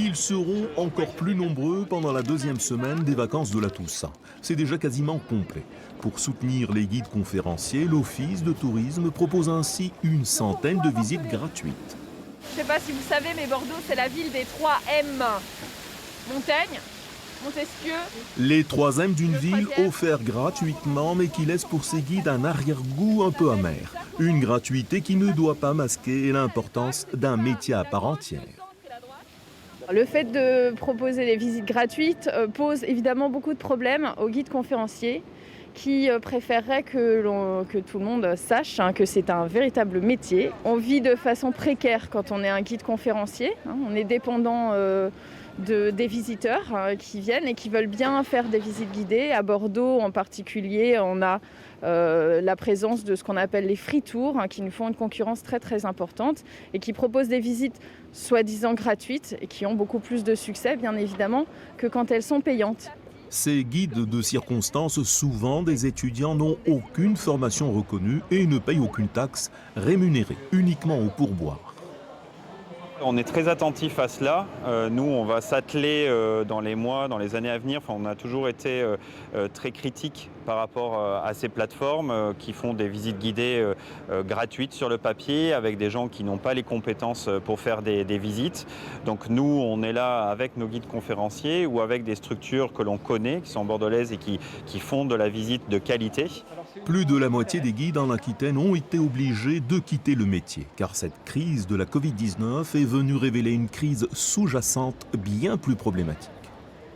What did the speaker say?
Ils seront encore plus nombreux pendant la deuxième semaine des vacances de la Toussaint. C'est déjà quasiment complet. Pour soutenir les guides conférenciers, l'Office de tourisme propose ainsi une centaine de visites gratuites. Je ne sais pas si vous savez, mais Bordeaux, c'est la ville des 3 M. Montaigne, Montesquieu. Les 3 M d'une ville offerts gratuitement, mais qui laisse pour ses guides un arrière-goût un peu amer. Une gratuité qui ne doit pas masquer l'importance d'un métier à part entière. Le fait de proposer des visites gratuites pose évidemment beaucoup de problèmes aux guides conférenciers qui préféreraient que tout le monde sache que c'est un véritable métier. On vit de façon précaire quand on est un guide conférencier. On est dépendant des visiteurs qui viennent et qui veulent bien faire des visites guidées. À Bordeaux en particulier, on a la présence de ce qu'on appelle les free tours qui nous font une concurrence très très importante et qui proposent des visites soi-disant gratuites et qui ont beaucoup plus de succès bien évidemment que quand elles sont payantes. Ces guides de circonstance, souvent des étudiants, n'ont aucune formation reconnue et ne payent aucune taxe, rémunérée uniquement au pourboire. On est très attentif à cela. Nous, on va s'atteler dans les mois, dans les années à venir. On a toujours été très critique par rapport à ces plateformes qui font des visites guidées gratuites sur le papier avec des gens qui n'ont pas les compétences pour faire des visites. Donc nous, on est là avec nos guides conférenciers ou avec des structures que l'on connaît, qui sont bordelaise et qui font de la visite de qualité. Plus de la moitié des guides en Aquitaine ont été obligés de quitter le métier, car cette crise de la Covid-19 est venue révéler une crise sous-jacente bien plus problématique.